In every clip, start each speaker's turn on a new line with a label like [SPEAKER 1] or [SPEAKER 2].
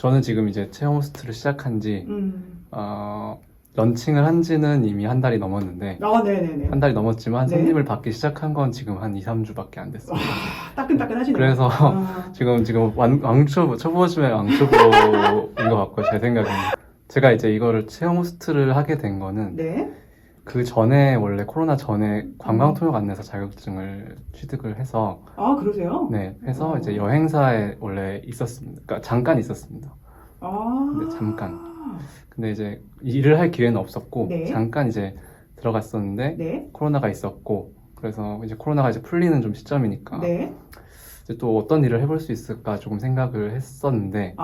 [SPEAKER 1] 저는 지금 이제 체험 호스트를 시작한 지, 런칭을 한 지는 이미 한 달이 넘었는데,
[SPEAKER 2] 네네네.
[SPEAKER 1] 한 달이 넘었지만
[SPEAKER 2] 네.
[SPEAKER 1] 손님을 받기 시작한 건 지금 한 2, 3주밖에 안 됐어요.
[SPEAKER 2] 따끈따끈하시네요.
[SPEAKER 1] 그래서 지금 왕초보, 초보 중에 왕초보인 것 같고요, 제 생각에는. 제가 이제 이거를 체험 호스트를 하게 된 거는,
[SPEAKER 2] 네.
[SPEAKER 1] 그 전에 원래 코로나 전에 관광통역 안내사 자격증을 취득을 해서
[SPEAKER 2] 그러세요?
[SPEAKER 1] 네 해서 이제 여행사에 원래 있었습니다. 그러니까 잠깐 있었습니다. 근데 잠깐. 근데 이제 일을 할 기회는 없었고
[SPEAKER 2] 네.
[SPEAKER 1] 잠깐 이제 들어갔었는데
[SPEAKER 2] 네.
[SPEAKER 1] 코로나가 있었고 그래서 이제 코로나가 이제 풀리는 좀 시점이니까
[SPEAKER 2] 네.
[SPEAKER 1] 이제 또 어떤 일을 해볼 수 있을까 조금 생각을 했었는데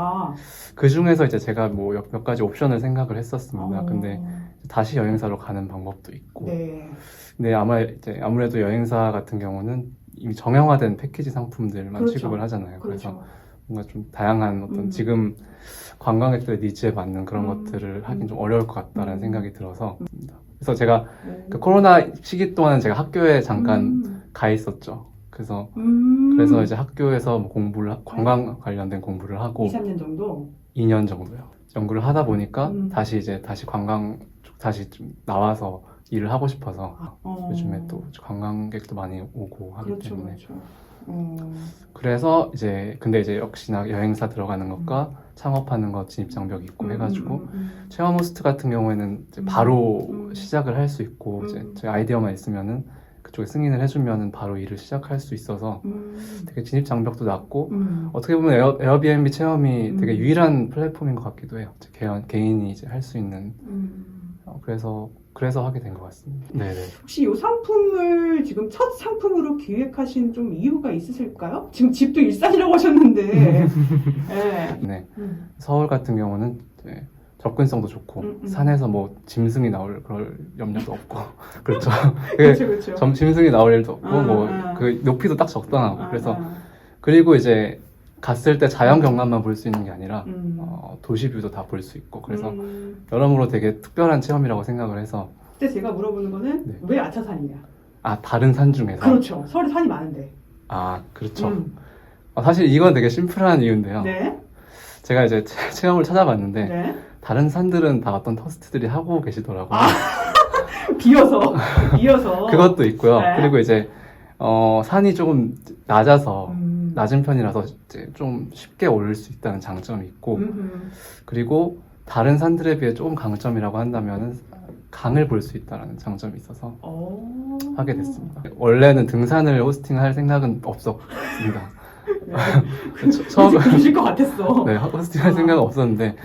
[SPEAKER 1] 그 중에서 이제 제가 뭐 몇 가지 옵션을 생각을 했었습니다. 근데 다시 여행사로 가는 방법도 있고
[SPEAKER 2] 네.
[SPEAKER 1] 근데 아무래도 여행사 같은 경우는 이미 정형화된 패키지 상품들만
[SPEAKER 2] 그렇죠.
[SPEAKER 1] 취급을 하잖아요. 그래서
[SPEAKER 2] 그렇죠.
[SPEAKER 1] 뭔가 좀 다양한 어떤 지금 관광객들의 니즈에 맞는 그런 것들을 하긴 좀 어려울 것 같다라는 생각이 들어서 그래서 제가 그 코로나 시기 동안은 제가 학교에 잠깐 가 있었죠. 그래서 이제 학교에서 뭐 관광 관련된 공부를 하고
[SPEAKER 2] 2, 3년 정도?
[SPEAKER 1] 2년 정도요. 연구를 하다 보니까 다시 관광 쪽 다시 좀 나와서 일을 하고 싶어서 요즘에 또 관광객도 많이 오고 하기
[SPEAKER 2] 그렇죠,
[SPEAKER 1] 때문에
[SPEAKER 2] 그렇죠.
[SPEAKER 1] 그래서 근데 이제 역시나 여행사 들어가는 것과 창업하는 것 진입장벽이 있고 해가지고 체험 호스트 같은 경우에는 이제 바로 시작을 할 수 있고 이제 제 아이디어만 있으면은 그쪽에 승인을 해주면은 바로 일을 시작할 수 있어서 되게 진입장벽도 낮고 어떻게 보면 에어비앤비 체험이 되게 유일한 플랫폼인 것 같기도 해요. 개인이 이제 할 수 있는 그래서 하게 된 것 같습니다. 네네.
[SPEAKER 2] 혹시 이 상품을 지금 첫 상품으로 기획하신 좀 이유가 있으실까요? 지금 집도 일산이라고 하셨는데. 네.
[SPEAKER 1] 네. 서울 같은 경우는 네, 접근성도 좋고 산에서 뭐 짐승이 나올 그럴 염려도 없고 그렇죠.
[SPEAKER 2] 그렇죠.
[SPEAKER 1] 짐승이 나올 일도 없고 그 높이도 딱 적당하고 그래서 그리고 이제 갔을 때 자연 경관만 볼 수 있는 게 아니라 도시 뷰도 다 볼 수 있고 그래서 여러모로 되게 특별한 체험이라고 생각을 해서
[SPEAKER 2] 그때 제가 물어보는 거는
[SPEAKER 1] 네.
[SPEAKER 2] 왜 아차산이냐?
[SPEAKER 1] 다른 산 중에서
[SPEAKER 2] 그렇죠. 서울에 산이 많은데.
[SPEAKER 1] 그렇죠. 사실 이건 되게 심플한 이유인데요.
[SPEAKER 2] 네.
[SPEAKER 1] 제가 이제 체험을 찾아봤는데
[SPEAKER 2] 네.
[SPEAKER 1] 다른 산들은 다 어떤 호스트들이 하고 계시더라고요.
[SPEAKER 2] 비어서.
[SPEAKER 1] 그것도 있고요.
[SPEAKER 2] 네.
[SPEAKER 1] 그리고 이제 산이 조금 낮은 편이라서 이제 좀 쉽게 오를 수 있다는 장점이 있고 그리고 다른 산들에 비해 조금 강점이라고 한다면은 강을 볼 수 있다는 장점이 있어서 하게 됐습니다. 원래는 등산을 호스팅할 생각은 없었습니다.
[SPEAKER 2] 처음에 그러실 것 같았어.
[SPEAKER 1] 네, 호스팅할 생각은 없었는데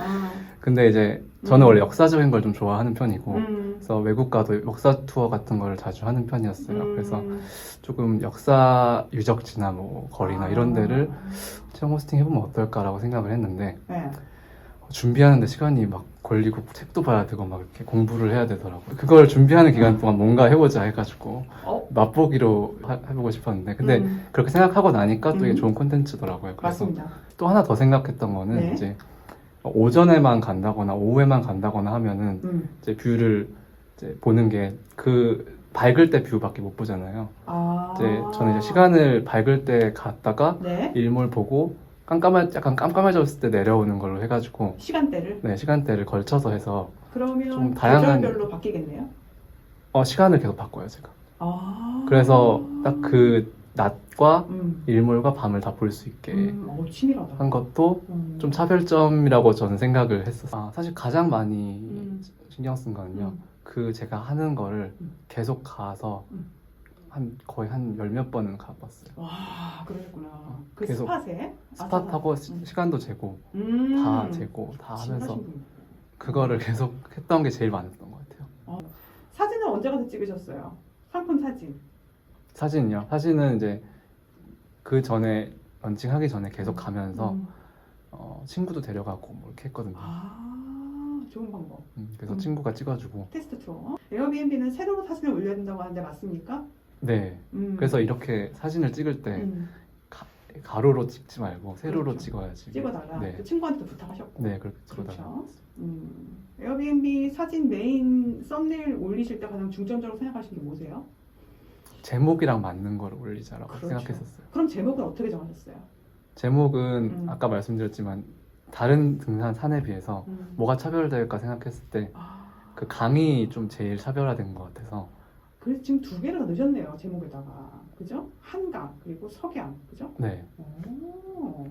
[SPEAKER 1] 근데 이제 저는 원래 역사적인 걸 좀 좋아하는 편이고 그래서 외국 가도 역사 투어 같은 걸 자주 하는 편이었어요. 그래서 조금 역사 유적지나 뭐 거리나 이런 데를 체험 호스팅 해보면 어떨까라고 생각을 했는데
[SPEAKER 2] 네.
[SPEAKER 1] 준비하는데 시간이 막 걸리고 책도 봐야 되고 막 이렇게 공부를 해야 되더라고요. 그걸 준비하는 기간 동안 뭔가 해보자 해가지고 맛보기로 해보고 싶었는데 근데 그렇게 생각하고 나니까 또 이게 좋은 콘텐츠더라고요. 그래서
[SPEAKER 2] 맞습니다.
[SPEAKER 1] 또 하나 더 생각했던 거는
[SPEAKER 2] 네.
[SPEAKER 1] 이제 오전에만 간다거나 오후에만 간다거나 하면은 이제 뷰를 이제 보는 게 그 밝을 때 뷰밖에 못 보잖아요. 이제 저는 이제 시간을 밝을 때 갔다가
[SPEAKER 2] 네.
[SPEAKER 1] 일몰 보고 약간 깜깜해졌을 때 내려오는 걸로 해가지고 시간대를 걸쳐서 해서
[SPEAKER 2] 그러면
[SPEAKER 1] 좀 다양한
[SPEAKER 2] 계절별로 바뀌겠네요.
[SPEAKER 1] 시간을 계속 바꿔요 제가. 그래서 딱 그 낮과 일몰과 밤을 다 볼 수 있게
[SPEAKER 2] 치밀하다.
[SPEAKER 1] 한 것도 좀 차별점이라고 저는 생각을 했었어요. 사실 가장 많이 신경 쓴 거는요. 제가 하는 거를 계속 가서 거의 한 열 몇 번은 가봤어요.
[SPEAKER 2] 와, 그러셨구나. 그
[SPEAKER 1] 계속
[SPEAKER 2] 스팟에?
[SPEAKER 1] 스팟하고 시간도 재고 다 재고 다 하면서 그거를 계속 했던 게 제일 많았던 것 같아요.
[SPEAKER 2] 사진은 언제 가서 찍으셨어요? 상품 사진.
[SPEAKER 1] 사진이요? 사진은 이제 그 전에 런칭하기 전에 계속 가면서 친구도 데려가고 뭐 이렇게 했거든요.
[SPEAKER 2] 좋은 방법.
[SPEAKER 1] 그래서 친구가 찍어주고
[SPEAKER 2] 테스트 투어. 에어비앤비는 세로로 사진을 올려야 된다고 하는데 맞습니까?
[SPEAKER 1] 네. 그래서 이렇게 사진을 찍을 때 가로로 찍지 말고 세로로
[SPEAKER 2] 그렇죠.
[SPEAKER 1] 찍어야지.
[SPEAKER 2] 찍어달라.
[SPEAKER 1] 네.
[SPEAKER 2] 또 친구한테도 부탁하셨고.
[SPEAKER 1] 네, 그렇게 찍어달라.
[SPEAKER 2] 그렇죠. 에어비앤비 사진 메인 썸네일 올리실 때 가장 중점적으로 생각하시는 게 뭐세요?
[SPEAKER 1] 제목이랑 맞는 걸 올리자라고
[SPEAKER 2] 그렇죠.
[SPEAKER 1] 생각했었어요.
[SPEAKER 2] 그럼 제목을 어떻게 정하셨어요?
[SPEAKER 1] 제목은 아까 말씀드렸지만 다른 등산 산에 비해서 뭐가 차별될까 생각했을 때 그 강이 좀 제일 차별화된 것 같아서.
[SPEAKER 2] 그래서 지금 두 개를 더 넣으셨네요, 제목에다가. 그죠? 한강, 그리고 석양, 그죠?
[SPEAKER 1] 네.
[SPEAKER 2] 오.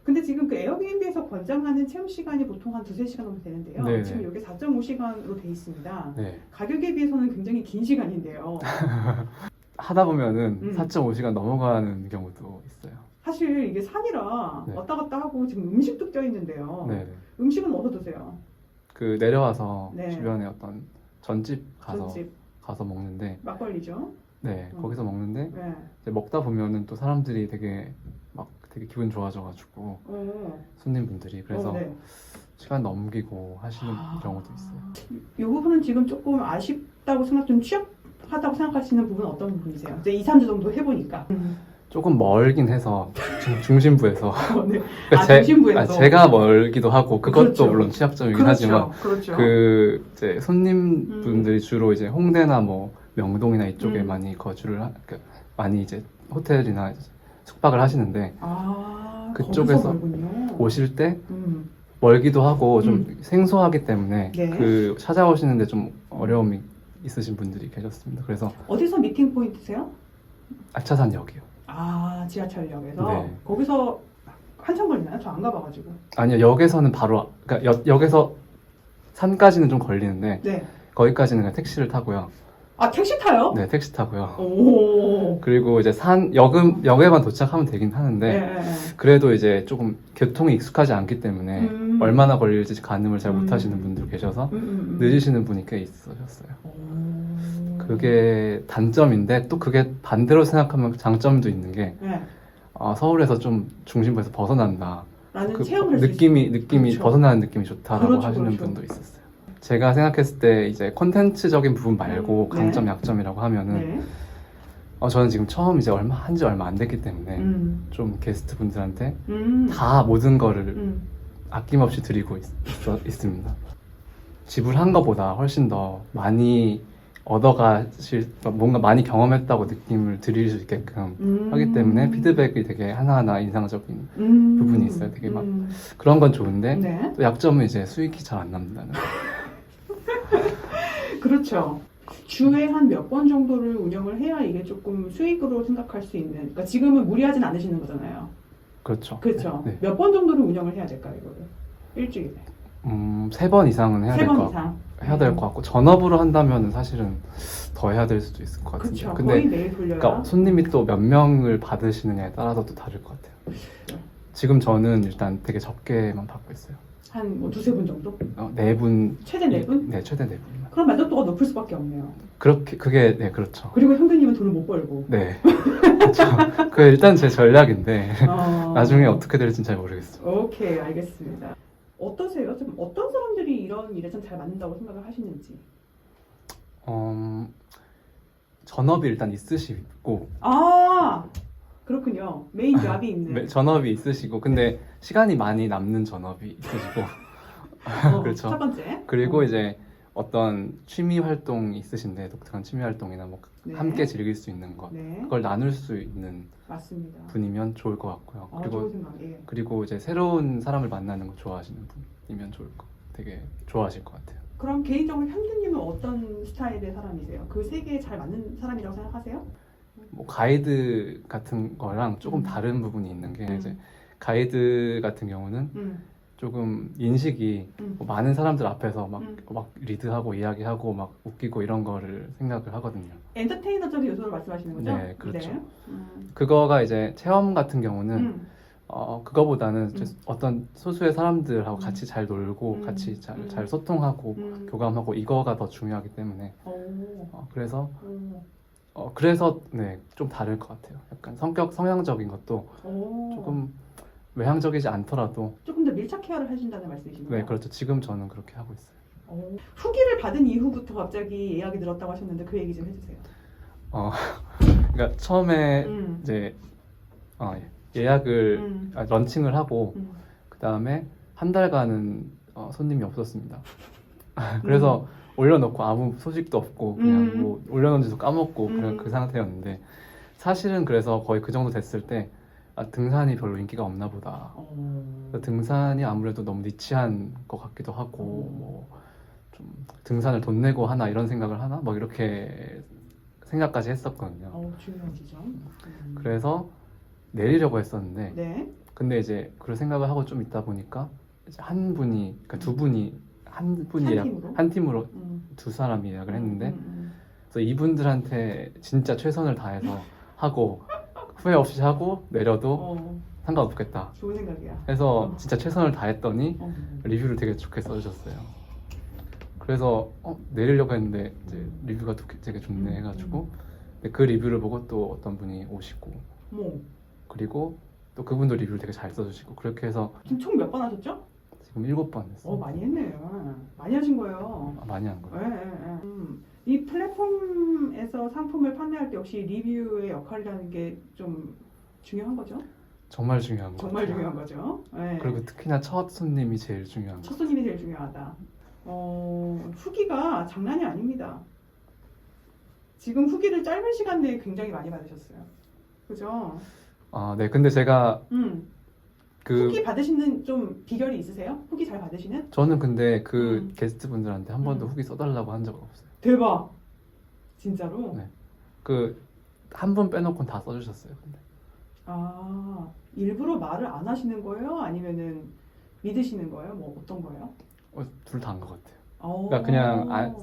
[SPEAKER 2] 근데 지금 그 에어비앤비에서 권장하는 체험 시간이 보통 한 2-3시간 정도 되는데요.
[SPEAKER 1] 네네.
[SPEAKER 2] 지금 이게 4.5시간으로 돼 있습니다.
[SPEAKER 1] 네.
[SPEAKER 2] 가격에 비해서는 굉장히 긴 시간인데요.
[SPEAKER 1] 하다 보면은
[SPEAKER 2] 4.5시간
[SPEAKER 1] 4.5시간 넘어가는 경우도 있어요.
[SPEAKER 2] 사실 이게 산이라
[SPEAKER 1] 네.
[SPEAKER 2] 왔다 갔다 하고 지금 음식도 껴 있는데요.
[SPEAKER 1] 네.
[SPEAKER 2] 음식은 어디서 드세요?
[SPEAKER 1] 그 내려와서
[SPEAKER 2] 네.
[SPEAKER 1] 주변에 어떤 전집
[SPEAKER 2] 전집,
[SPEAKER 1] 가서 먹는데,
[SPEAKER 2] 막걸리죠.
[SPEAKER 1] 네, 거기서 먹는데
[SPEAKER 2] 네.
[SPEAKER 1] 이제 먹다 보면은 또 사람들이 되게 기분 좋아져가지고
[SPEAKER 2] 어.
[SPEAKER 1] 손님분들이 그래서
[SPEAKER 2] 네.
[SPEAKER 1] 시간 넘기고 하시는 경우도 있어요.
[SPEAKER 2] 이 부분은 지금 조금 아쉽다고 좀 취약하다고 생각하시는 부분은 어떤 부분이세요? 이제 2-3주 정도 해보니까.
[SPEAKER 1] 조금 멀긴 해서 중심부에서
[SPEAKER 2] 네. 중심부에서.
[SPEAKER 1] 제가 멀기도 하고 그것도
[SPEAKER 2] 그렇죠.
[SPEAKER 1] 물론 취약점이긴
[SPEAKER 2] 그렇죠.
[SPEAKER 1] 하지만
[SPEAKER 2] 그렇죠.
[SPEAKER 1] 그 이제 손님분들이 주로 이제 홍대나 뭐 명동이나 이쪽에 많이 많이 이제 호텔이나 숙박을 하시는데 그쪽에서
[SPEAKER 2] 거기서
[SPEAKER 1] 오실 때 멀기도 하고 좀 생소하기 때문에
[SPEAKER 2] 네.
[SPEAKER 1] 그 찾아오시는데 좀 어려움이 있으신 분들이 계셨습니다. 그래서
[SPEAKER 2] 어디서 미팅 포인트세요?
[SPEAKER 1] 아차산역이요.
[SPEAKER 2] 지하철역에서
[SPEAKER 1] 네.
[SPEAKER 2] 거기서 한참 걸리나요? 저 안 가봐가지고.
[SPEAKER 1] 아니요, 역에서는 바로 그러니까 역에서 산까지는 좀 걸리는데
[SPEAKER 2] 네.
[SPEAKER 1] 거기까지는 그냥 택시를 타고요.
[SPEAKER 2] 택시 타요?
[SPEAKER 1] 네, 택시 타고요.
[SPEAKER 2] 오.
[SPEAKER 1] 그리고 이제 역에만 도착하면 되긴 하는데
[SPEAKER 2] 네.
[SPEAKER 1] 그래도 이제 조금 교통이 익숙하지 않기 때문에 얼마나 걸릴지 가늠을 잘 못하시는 분들 계셔서 늦으시는 분이 꽤 있으셨어요. 그게 단점인데 또 그게 반대로 생각하면 장점도 있는 게
[SPEAKER 2] 네.
[SPEAKER 1] 서울에서 좀 중심부에서 벗어난다.
[SPEAKER 2] 라는 체험을 할수
[SPEAKER 1] 느낌이
[SPEAKER 2] 그렇죠.
[SPEAKER 1] 벗어나는 느낌이 좋다라고
[SPEAKER 2] 그렇죠,
[SPEAKER 1] 하시는
[SPEAKER 2] 그렇죠.
[SPEAKER 1] 분도 있었어요. 제가 생각했을 때 이제 콘텐츠적인 부분 말고
[SPEAKER 2] 네.
[SPEAKER 1] 강점 약점이라고 하면은
[SPEAKER 2] 네.
[SPEAKER 1] 저는 지금 처음 이제 한지 얼마 안 됐기 때문에 좀 게스트 분들한테 다 모든 거를 아낌없이 드리고 있습니다. 지불한 것보다 훨씬 더 많이 뭔가 많이 경험했다고 느낌을 드릴 수 있게끔 하기 때문에 피드백이 되게 하나하나 인상적인 부분이 있어요. 되게 막 그런 건 좋은데
[SPEAKER 2] 네.
[SPEAKER 1] 또 약점은 이제 수익이 잘 안 남는다는 거.
[SPEAKER 2] 그렇죠. 주에 한 몇 번 정도를 운영을 해야 이게 조금 수익으로 생각할 수 있는. 그러니까 지금은 무리하진 않으시는 거잖아요.
[SPEAKER 1] 그렇죠.
[SPEAKER 2] 그렇죠.
[SPEAKER 1] 네.
[SPEAKER 2] 몇 번 정도를 운영을 해야 될까요, 이거를? 일주일에.
[SPEAKER 1] 3번 이상은 해야 될 것
[SPEAKER 2] 3번
[SPEAKER 1] 같고.
[SPEAKER 2] 이상.
[SPEAKER 1] 해야 될 것 같고 전업으로 한다면 사실은 더 해야 될 수도 있을 것 같은데.
[SPEAKER 2] 그렇죠.
[SPEAKER 1] 근데
[SPEAKER 2] 거의 매일 돌려요.
[SPEAKER 1] 그러니까 손님이 또 몇 명을 받으시느냐에 따라서 또 다를 것 같아요. 지금 저는 일단 되게 적게만 받고 있어요.
[SPEAKER 2] 한 뭐 2-3분 정도?
[SPEAKER 1] 4분.
[SPEAKER 2] 최대 4분?
[SPEAKER 1] 네, 최대 4분만.
[SPEAKER 2] 그럼 만족도가 높을 수밖에 없네요.
[SPEAKER 1] 네, 그렇죠.
[SPEAKER 2] 그리고 형님은 돈을 못 벌고.
[SPEAKER 1] 네. 그렇죠. 그 일단 제 전략인데 나중에
[SPEAKER 2] 어...
[SPEAKER 1] 어떻게 될지는 잘 모르겠어요.
[SPEAKER 2] 오케이, 알겠습니다. 어떠세요? 좀 어떤 사람들이 이런 일에 좀 잘 맞는다고 생각을 하시는지.
[SPEAKER 1] 전업이 일단 있으시고
[SPEAKER 2] 그렇군요. 메인 잡이 있는.
[SPEAKER 1] 전업이 있으시고 근데 시간이 많이 남는 전업이 있으시고 그렇죠.
[SPEAKER 2] 첫 번째.
[SPEAKER 1] 그리고 이제 어떤 취미 활동이 있으신데 독특한 취미 활동이나 뭐
[SPEAKER 2] 네.
[SPEAKER 1] 함께 즐길 수 있는 것
[SPEAKER 2] 네.
[SPEAKER 1] 그걸 나눌 수 있는
[SPEAKER 2] 맞습니다.
[SPEAKER 1] 분이면 좋을 것 같고요.
[SPEAKER 2] 좋은 생각. 예.
[SPEAKER 1] 그리고 이제 새로운 사람을 만나는 거 좋아하시는 분이면 되게 좋아하실 것 같아요.
[SPEAKER 2] 그럼 개인적으로 현규님은 어떤 스타일의 사람이세요? 그 세 개에 잘 맞는 사람이라고 생각하세요?
[SPEAKER 1] 뭐 가이드 같은 거랑 조금 다른 부분이 있는 게 이제 가이드 같은 경우는 조금 인식이 뭐 많은 사람들 앞에서 막 리드하고 이야기하고 막 웃기고 이런 거를 생각을 하거든요.
[SPEAKER 2] 엔터테이너적인 요소를 말씀하시는 거죠?
[SPEAKER 1] 네, 그렇죠.
[SPEAKER 2] 네.
[SPEAKER 1] 그거가 이제 체험 같은 경우는 그거보다는 어떤 소수의 사람들하고 같이 잘 놀고 같이 잘 소통하고 교감하고 이거가 더 중요하기 때문에 그래서 네, 좀 다를 것 같아요. 약간 성향적인 것도 조금 외향적이지 않더라도
[SPEAKER 2] 조금 더 밀착 케어를 해준다는 말씀이신가요?
[SPEAKER 1] 네, 그렇죠. 지금 저는 그렇게 하고 있어요.
[SPEAKER 2] 후기를 받은 이후부터 갑자기 예약이 늘었다고 하셨는데 그 얘기 좀 해주세요.
[SPEAKER 1] 그러니까 처음에 이제 예약을 런칭을 하고 그 다음에 한 달간은 손님이 없었습니다. 그래서 올려놓고 아무 소식도 없고 그냥 뭐 올려놓은지도 까먹고 그냥 그 상태였는데 사실은 그래서 거의 그 정도 됐을 때 등산이 별로 인기가 없나 보다. 등산이 아무래도 너무 니치한 것 같기도 하고 뭐 좀 등산을 돈 내고 하나 이런 생각을 하나 뭐 이렇게 생각까지 했었거든요.
[SPEAKER 2] 중요한 지점.
[SPEAKER 1] 그래서 내리려고 했었는데
[SPEAKER 2] 네.
[SPEAKER 1] 근데 이제 그런 생각을 하고 좀 있다 보니까 이제 한 분이 그러니까 두 분이 한 분이 한 팀으로 두 사람이 예약을 했는데 그래서 이분들한테 진짜 최선을 다해서 하고 후회 없이 하고 내려도 상관없겠다
[SPEAKER 2] 좋은 생각이야.
[SPEAKER 1] 해서 진짜 최선을 다했더니 리뷰를 되게 좋게 써주셨어요. 그래서 내리려고 했는데 이제 리뷰가 되게 좋네 해가지고 근데 그 리뷰를 보고 또 어떤 분이 오시고 그리고 또 그분도 리뷰를 되게 잘 써주시고 그렇게 해서
[SPEAKER 2] 지금 총 몇 번 하셨죠?
[SPEAKER 1] 지금 7번 했어요.
[SPEAKER 2] 많이 했네요. 많이 하신 거예요.
[SPEAKER 1] 많이 한 거예요.
[SPEAKER 2] 네. 이 플랫폼에서 상품을 판매할 때 역시 리뷰의 역할이라는 게 좀 중요한 거죠?
[SPEAKER 1] 정말 중요한 거
[SPEAKER 2] 정말
[SPEAKER 1] 같아요.
[SPEAKER 2] 중요한 거죠. 네.
[SPEAKER 1] 그리고 특히나 첫 손님이 제일 중요한
[SPEAKER 2] 첫
[SPEAKER 1] 거.
[SPEAKER 2] 손님이 제일 중요하다. 후기가 장난이 아닙니다. 지금 후기를 짧은 시간 내에 굉장히 많이 받으셨어요. 그죠?
[SPEAKER 1] 네. 근데 제가
[SPEAKER 2] 후기 받으시는 좀 비결이 있으세요? 후기 잘 받으시는?
[SPEAKER 1] 저는 근데 그 게스트 분들한테 한 번도 후기 써달라고 한 적은 없어요.
[SPEAKER 2] 대박. 진짜로?
[SPEAKER 1] 네. 그 한 분 빼놓고는 다 써주셨어요. 근데.
[SPEAKER 2] 일부러 말을 안 하시는 거예요? 아니면은 믿으시는 거예요? 뭐 어떤 거예요?
[SPEAKER 1] 둘 다 한 것 같아요. 그러니까 그냥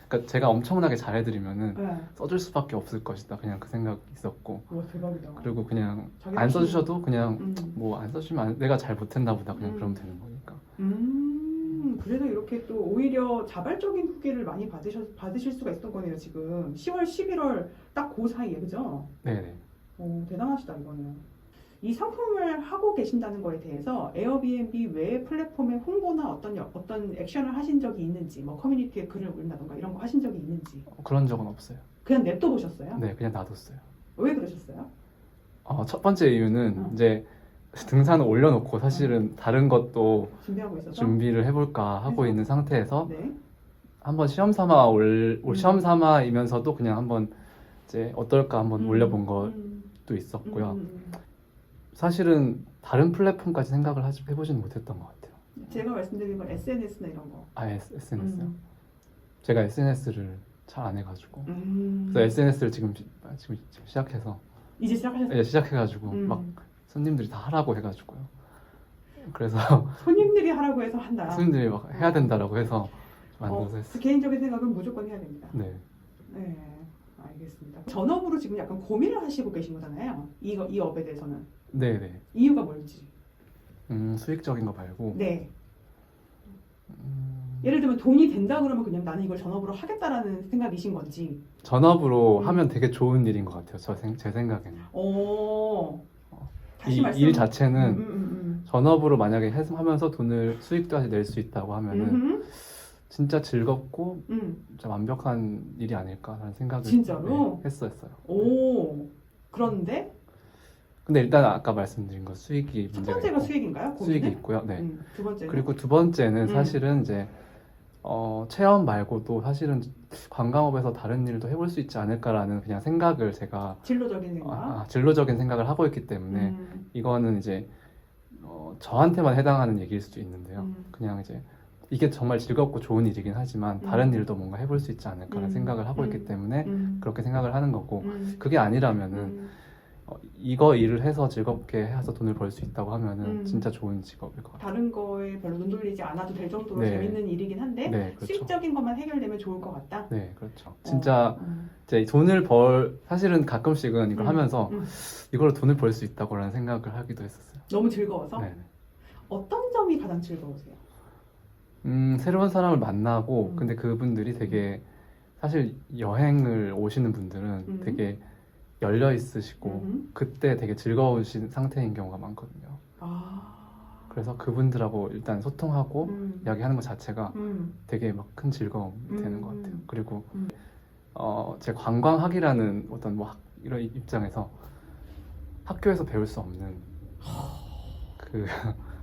[SPEAKER 1] 그러니까 제가 엄청나게 잘해드리면은
[SPEAKER 2] 네.
[SPEAKER 1] 써줄 수밖에 없을 것이다. 그냥 그 생각 있었고.
[SPEAKER 2] 와 대박이다.
[SPEAKER 1] 그리고 그냥
[SPEAKER 2] 자기
[SPEAKER 1] 안
[SPEAKER 2] 자신-
[SPEAKER 1] 써주셔도 그냥 뭐 안 써주면 내가 잘 못했나 보다. 그냥 그러면 되는 거니까.
[SPEAKER 2] 그래서 이렇게 또 오히려 자발적인 후기를 많이 받으실 수가 있었던 거네요. 지금 10월, 11월 딱 그 사이에 그죠?
[SPEAKER 1] 네네.
[SPEAKER 2] 대단하시다 이거는. 이 상품을 하고 계신다는 거에 대해서 에어비앤비 외의 플랫폼의 홍보나 어떤 액션을 하신 적이 있는지, 뭐 커뮤니티에 글을 올린다던가 이런 거 하신 적이 있는지.
[SPEAKER 1] 그런 적은 없어요.
[SPEAKER 2] 그냥 냅둬 보셨어요?
[SPEAKER 1] 네, 그냥 놔뒀어요.
[SPEAKER 2] 왜 그러셨어요?
[SPEAKER 1] 첫 번째 이유는 이제 등산을 올려놓고 사실은 다른 것도
[SPEAKER 2] 준비하고 있어서?
[SPEAKER 1] 준비를 해볼까 하고
[SPEAKER 2] 해서?
[SPEAKER 1] 있는 상태에서
[SPEAKER 2] 네.
[SPEAKER 1] 한번 시험 삼아 시험 삼아이면서도 그냥 한번 이제 어떨까 한번 올려본 것도 있었고요. 사실은 다른 플랫폼까지 생각을 해보지는 못했던 것 같아요.
[SPEAKER 2] 제가 말씀드린 건 SNS나 이런 거.
[SPEAKER 1] SNS요? 제가 SNS를 잘 안 해가지고 그래서
[SPEAKER 2] 그래서
[SPEAKER 1] SNS를 지금 시작해서
[SPEAKER 2] 이제 시작하셨어요?
[SPEAKER 1] 시작해가지고 막 손님들이 다 하라고 해가지고요. 그래서
[SPEAKER 2] 손님들이 하라고 해서 한다.
[SPEAKER 1] 손님들이 막 해야 된다라고 해서 만들어서 했어요.
[SPEAKER 2] 개인적인 생각은 무조건 해야 됩니다.
[SPEAKER 1] 네.
[SPEAKER 2] 네, 알겠습니다. 전업으로 지금 약간 고민을 하시고 계신 거잖아요. 이 업에 대해서는.
[SPEAKER 1] 네네.
[SPEAKER 2] 이유가 뭘지.
[SPEAKER 1] 수익적인 거 말고
[SPEAKER 2] 네. 예를 들면 돈이 된다 그러면 그냥 나는 이걸 전업으로 하겠다라는 생각이신 건지.
[SPEAKER 1] 전업으로 하면 되게 좋은 일인 것 같아요. 제 생각에는.
[SPEAKER 2] 다시
[SPEAKER 1] 일 자체는
[SPEAKER 2] 음.
[SPEAKER 1] 전업으로 만약에 하면서 수익까지 낼 수 있다고 하면은 진짜 즐겁고 진짜 완벽한 일이 아닐까라는 생각을
[SPEAKER 2] 진짜로?
[SPEAKER 1] 했었어요.
[SPEAKER 2] 그런데
[SPEAKER 1] 근데 일단 아까 말씀드린 거 수익이
[SPEAKER 2] 첫
[SPEAKER 1] 문제가
[SPEAKER 2] 번째가
[SPEAKER 1] 있고
[SPEAKER 2] 수익인가요?
[SPEAKER 1] 수익이
[SPEAKER 2] 고민은?
[SPEAKER 1] 있고요. 네.
[SPEAKER 2] 두 번째는?
[SPEAKER 1] 그리고 두 번째는 사실은 이제 체험 말고도 사실은 관광업에서 다른 일도 해볼 수 있지 않을까라는 그냥 생각을 제가
[SPEAKER 2] 진로적인 생각.
[SPEAKER 1] 진로적인 생각을 하고 있기 때문에 이거는 이제 저한테만 해당하는 얘기일 수도 있는데요. 그냥 이제 이게 정말 즐겁고 좋은 일이긴 하지만 다른 일도 뭔가 해볼 수 있지 않을까라는 생각을 하고 있기 때문에 그렇게 생각을 하는 거고 그게 아니라면은 이거 일을 해서 즐겁게 해서 돈을 벌 수 있다고 하면은 진짜 좋은 직업일 것 같아요.
[SPEAKER 2] 다른 거에 별로 눈 돌리지 않아도 될 정도로
[SPEAKER 1] 네.
[SPEAKER 2] 재밌는 일이긴 한데
[SPEAKER 1] 네, 그렇죠.
[SPEAKER 2] 수익적인 것만 해결되면 좋을 것 같다.
[SPEAKER 1] 네, 그렇죠. 진짜 이제 돈을 사실은 가끔씩은 이걸 하면서 이걸로 돈을 벌 수 있다고라는 생각을 하기도 했었어요.
[SPEAKER 2] 너무 즐거워서?
[SPEAKER 1] 네.
[SPEAKER 2] 어떤 점이 가장 즐거우세요?
[SPEAKER 1] 새로운 사람을 만나고 근데 그분들이 되게 사실 여행을 오시는 분들은 되게 열려 있으시고 그때 되게 즐거우신 상태인 경우가 많거든요. 그래서 그분들하고 일단 소통하고 이야기하는 것 자체가 되게 막 큰 즐거움이 되는 것 같아요. 그리고 제 관광학이라는 어떤 이런 입장에서 학교에서 배울 수 없는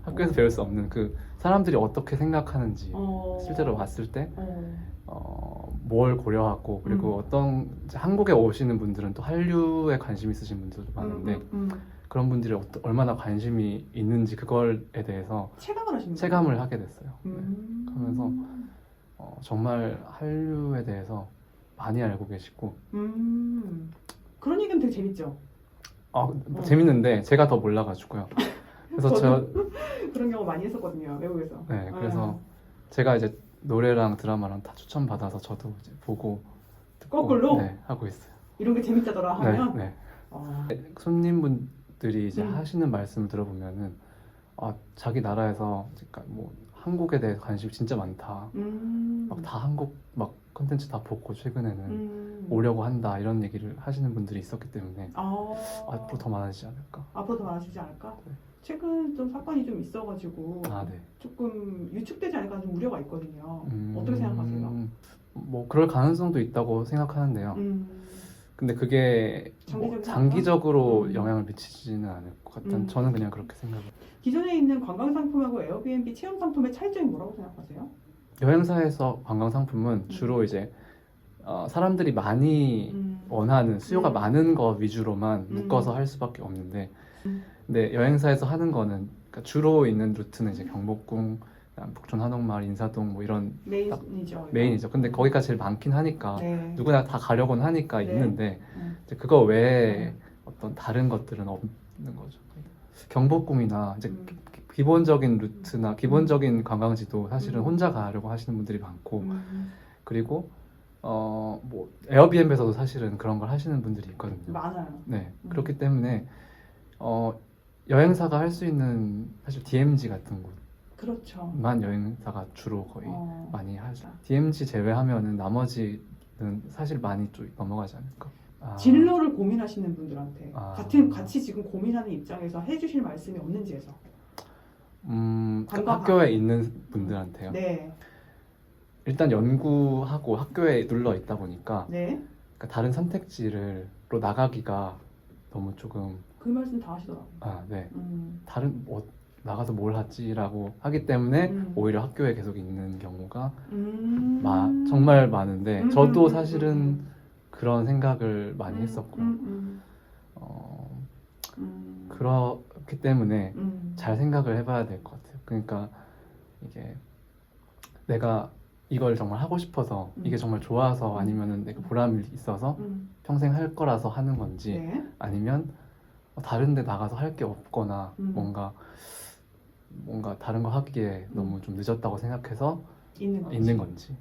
[SPEAKER 1] 학교에서 배울 수 없는 그 사람들이 어떻게 생각하는지 실제로 봤을 때 뭘 고려하고 그리고 이제 한국에 오시는 분들은 또 한류에 관심 있으신 분들도 많은데 그런 분들이 얼마나 관심이 있는지 그걸에 대해서
[SPEAKER 2] 체감을 하시는
[SPEAKER 1] 체감을 하게 됐어요.
[SPEAKER 2] 음.
[SPEAKER 1] 하면서 정말 한류에 대해서 많이 알고 계시고
[SPEAKER 2] 그런 얘기는 되게 재밌죠.
[SPEAKER 1] 재밌는데 제가 더 몰라가지고요. 그래서
[SPEAKER 2] 그런 경우 많이 했었거든요, 외국에서.
[SPEAKER 1] 네, 그래서 제가 이제 노래랑 드라마랑 다 추천받아서 저도 이제 보고 듣고
[SPEAKER 2] 거꾸로?
[SPEAKER 1] 네, 하고 있어요.
[SPEAKER 2] 이런 게 재밌다더라 하면
[SPEAKER 1] 네.
[SPEAKER 2] 아,
[SPEAKER 1] 손님분들이 이제
[SPEAKER 2] 음.
[SPEAKER 1] 하시는 말씀을 들어보면은 자기 나라에서 그러니까 뭐 한국에 대해 관심이 진짜 많다. 막 다 한국 막 콘텐츠 다 보고 최근에는 오려고 한다 이런 얘기를 하시는 분들이 있었기 때문에 앞으로 더 많아지지 않을까.
[SPEAKER 2] 앞으로 더 많아지지 않을까?
[SPEAKER 1] 네.
[SPEAKER 2] 최근 좀 사건이 좀 있어가지고
[SPEAKER 1] 네.
[SPEAKER 2] 조금 위축되지 않을까 좀 우려가 있거든요. 어떻게 생각하세요?
[SPEAKER 1] 뭐 그럴 가능성도 있다고 생각하는데요. 근데 그게 장기적으로 영향을 미치지는 않을 것 같다는 저는 그냥 그렇게 생각해요.
[SPEAKER 2] 기존에 있는 관광 상품하고 에어비앤비 체험 상품의 차이점이 뭐라고 생각하세요?
[SPEAKER 1] 여행사에서 관광 상품은 주로 이제 사람들이 많이 원하는 수요가 많은 것 위주로만 묶어서 할 수밖에 없는데 근데 여행사에서 하는 거는 그러니까 주로 있는 루트는 이제 경복궁, 북촌 한옥마을, 인사동 뭐 이런 메인이죠. 근데 거기가 제일 많긴 하니까
[SPEAKER 2] 네.
[SPEAKER 1] 누구나 다 가려고는 하니까
[SPEAKER 2] 네.
[SPEAKER 1] 있는데 이제 그거 외에 어떤 다른 것들은 없는 거죠. 경복궁이나 이제 기본적인 루트나 기본적인 관광지도 사실은 혼자 가려고 하시는 분들이 많고 그리고 뭐 에어비앤비에서도 사실은 그런 걸 하시는 분들이 있거든요.
[SPEAKER 2] 많아요.
[SPEAKER 1] 네, 그렇기 때문에 여행사가 할 수 있는 사실 DMZ 같은
[SPEAKER 2] 그렇죠.
[SPEAKER 1] 곳만 여행사가 주로 거의 많이 하죠. DMZ 제외하면은 나머지는 사실 많이 좀 넘어가지 않을까.
[SPEAKER 2] 진로를 고민하시는 분들한테 같이 지금 고민하는 입장에서 해주실 말씀이 없는지 해서.
[SPEAKER 1] 학교에 있는 분들한테요.
[SPEAKER 2] 네.
[SPEAKER 1] 일단 연구하고 학교에 눌러 있다 보니까
[SPEAKER 2] 네.
[SPEAKER 1] 그러니까 다른 선택지로 나가기가 너무 조금
[SPEAKER 2] 그 말씀 다 하시더라고요.
[SPEAKER 1] 네. 다른 나가서 뭘 하지라고 하기 때문에 오히려 학교에 계속 있는 경우가 정말 많은데 저도 사실은 그런 생각을 많이 했었고요. 그렇기 때문에 잘 생각을 해봐야 될 것 같아요. 그러니까 이게 내가 이걸 정말 하고 싶어서 이게 정말 좋아서 아니면은 내가 보람이 있어서 평생 할 거라서 하는 건지
[SPEAKER 2] 네.
[SPEAKER 1] 아니면 다른 데 나가서 할 게 없거나 뭔가 다른 거 하기에 너무 좀 늦었다고 생각해서 있는 건지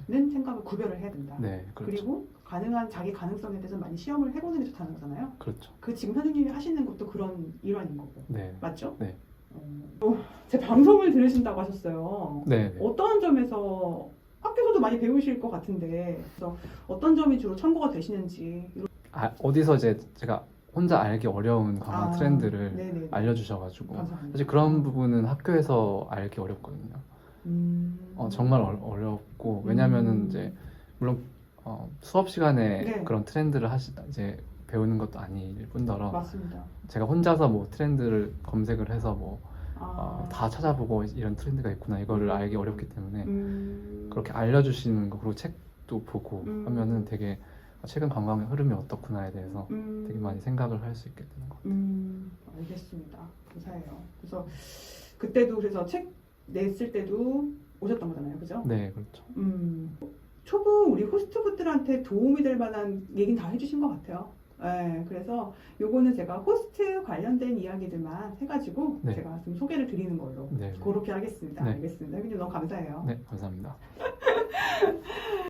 [SPEAKER 2] 는 생각을 구별을 해야 된다.
[SPEAKER 1] 네, 그렇죠.
[SPEAKER 2] 그리고 가능한 자기 가능성에 대해서 많이 시험을 해보는 게 좋다는 거잖아요.
[SPEAKER 1] 그렇죠.
[SPEAKER 2] 그 지금 선생님이 하시는 것도 그런 일환인 거고.
[SPEAKER 1] 네.
[SPEAKER 2] 맞죠?
[SPEAKER 1] 네.
[SPEAKER 2] 제 방송을 들으신다고 하셨어요.
[SPEAKER 1] 네.
[SPEAKER 2] 어떤 점에서 학교에서도 많이 배우실 것 같은데 그래서 어떤 점이 주로 참고가 되시는지.
[SPEAKER 1] 어디서 이제 제가 혼자 알기 어려운 관광 트렌드를
[SPEAKER 2] 네네네.
[SPEAKER 1] 알려주셔가지고
[SPEAKER 2] 감사합니다.
[SPEAKER 1] 사실 그런 부분은 학교에서 알기 어렵거든요. 정말 어렵고 왜냐면은 이제 물론 수업 시간에
[SPEAKER 2] 네.
[SPEAKER 1] 그런 트렌드를 이제 배우는 것도 아닐 뿐더러
[SPEAKER 2] 맞습니다.
[SPEAKER 1] 제가 혼자서 뭐 트렌드를 검색을 해서 뭐 다 찾아보고 이런 트렌드가 있구나 이거를 알기 어렵기 때문에 그렇게 알려주시는 거 그리고 책도 보고 하면은 되게 최근 관광의 흐름이 어떻구나에 대해서 되게 많이 생각을 할 수 있게 되는 것 같아요.
[SPEAKER 2] 알겠습니다. 감사해요. 그래서 그때도 그래서 책 냈을 때도 오셨던 거잖아요, 그죠?
[SPEAKER 1] 네, 그렇죠.
[SPEAKER 2] 초보 우리 호스트분들한테 도움이 될 만한 얘기는 다 해주신 것 같아요. 네, 그래서 요거는 제가 호스트 관련된 이야기들만 해가지고 제가 좀 소개를 드리는 걸로 그렇게 하겠습니다.
[SPEAKER 1] 네.
[SPEAKER 2] 알겠습니다. 선생님 너무 감사해요.
[SPEAKER 1] 네, 감사합니다.